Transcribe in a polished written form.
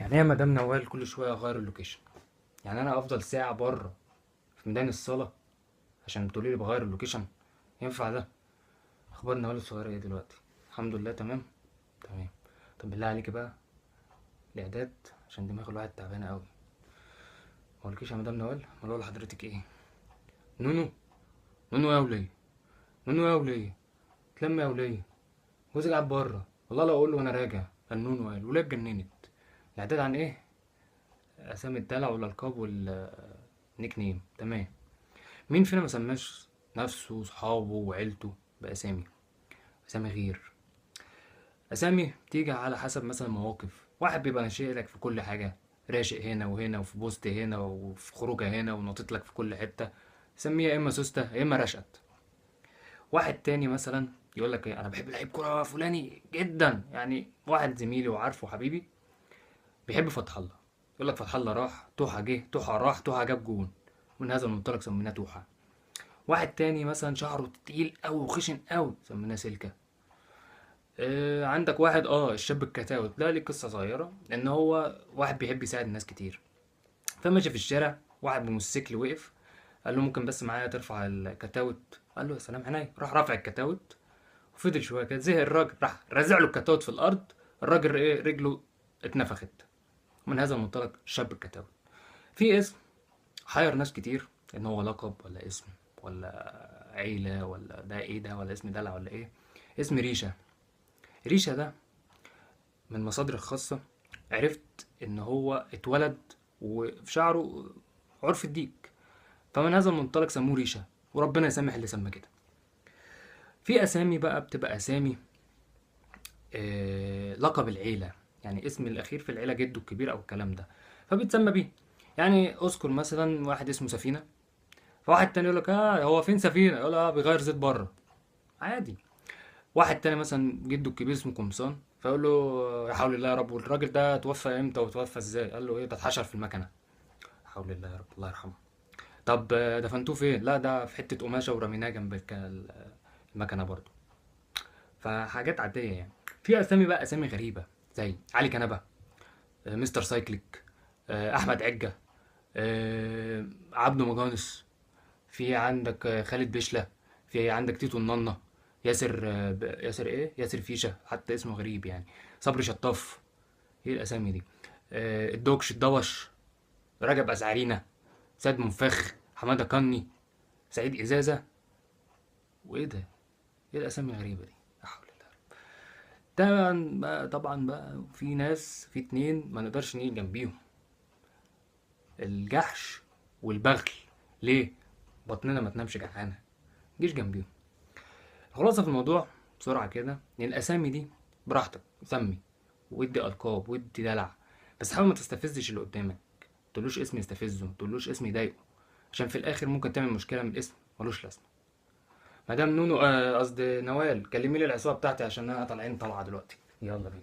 يعني ايه يا مدام نوال كل شويه اغير اللوكيشن؟ يعني انا افضل ساعه بره في ميدان الصاله عشان تقولي لي بغير اللوكيشن؟ ينفع ده؟ اخبار نوال الصغيره ايه دلوقتي؟ الحمد لله تمام. تمام. طب بالله عليكي بقى الاعداد عشان دماغ الواحد تعبانه قوي. ما قولكيش يا مدام نوال امال اقول لحضرتك ايه؟ نونو. نونو يا وليه. نونو يا وليه. تلم يا وليه. جوزي قاعد بره والله لو اقول له وانا راجع النونو قال الوليه اتجننت. الاعداد عن ايه؟ اسامي الدلع والالقاب والنيك نيم. تمام. مين فينا ما سماش نفسه وصحابه وعيلته بأسامي؟ أسامي غير. أسامي بتيجي على حسب مثلا مواقف، واحد بيبقى ناشئ لك في كل حاجة، راشق هنا وهنا وفي بوست هنا وفي خروجه هنا وناطط لك في كل حتة، سميه يا إما سوستة يا إما رشقت. واحد تاني مثلا يقول لك إيه، أنا بحب لعيب كورة فلاني جدا، يعني واحد زميلي وعارفه حبيبي بيحب فتح الله، يقول لك فتح الله راح توحى جه توحى راح توحى جاب جون، من هذا المنطلق سميناه توحى. واحد تاني مثلا شعره تقيل قوي وخشن قوي سميناه سلكة. عندك واحد الشاب الكتاوت ده ليه قصة صغيرة ان هو واحد بيحب يساعد الناس كتير، فماشي في الشارع واحد بموتوسيكل وقف، قال له ممكن بس معايا ترفع الكتاوت؟ قال له يا سلام عينيا، راح رافع الكتاوت وفضل شوية كده زهق الراجل راح رازع له الكتاوت في الأرض، الراجل إيه رجله اتنفخت. من هذا المنطلق شاب الكتاوت. في اسم حير ناس كتير ان هو لقب ولا اسم ولا عيلة ولا ده ايه ده ولا اسم دلع ولا ايه. اسم ريشة. ريشة ده من مصادر الخاصة عرفت ان هو اتولد وفي شعره عرف الديك، فمن هذا المنطلق سموه ريشة، وربنا يسامح اللي سمى كده. في اسامي بقى بتبقى اسامي لقب العيلة، يعني اسم الاخير في العيلة جده الكبير او الكلام ده، فبيتسمى بيه. يعني اذكر مثلا واحد اسمه سفينة، فواحد تاني يقول لك هو فين سفينة، يقول بيغير زيت بره، عادي. واحد تاني مثلا جده الكبير اسمه قمصان، فيقول له يا حول الله يا رب، والراجل ده توفى امتى وتوفى ازاي؟ قال له ايه ده اتحشر في المكنه. حول الله يا رب الله يرحمه. طب دفنتوه فين؟ لا ده في حته قماشه ورميناه جنب المكنه برضه. فحاجات عاديه يعني. في اسامي بقى اسامي غريبه زي علي كنبه، مستر سايكليك، احمد عجه، عبده مجانس، في عندك خالد بشلة، في عندك تيتو الننة، ياسر ياسر ايه ياسر فيشة حتى اسمه غريب يعني، صبري شطاف. ايه الاسامي دي؟ الدوكش الدوش، رجب ازعرينة، سيد منفخ، حمادة كني، سعيد ازازة. وايه ده؟ ايه الاسامي الغريبة دي؟ لا حول الله. طبعا بقى في ناس، في اتنين ما نقدرش نيجي جنبيهم، الجحش والبغل. ليه؟ بطننا ما تنامش جعانة، جيش جنبيهم. الخلاصة في الموضوع بسرعة كده ان الاسامي دي براحتك سمي وادي القاب وادي دلع، بس حاول ما تستفزش اللي قدامك، تقولوش اسم يستفزه، تقولوش اسم يضايقه، عشان في الاخر ممكن تعمل مشكلة من اسم ملوش لازمة. مدام نونو قصدي نوال، كلمي لي العصابة بتاعتي عشان انا طالعين طلعة دلوقتي، يلا بينا.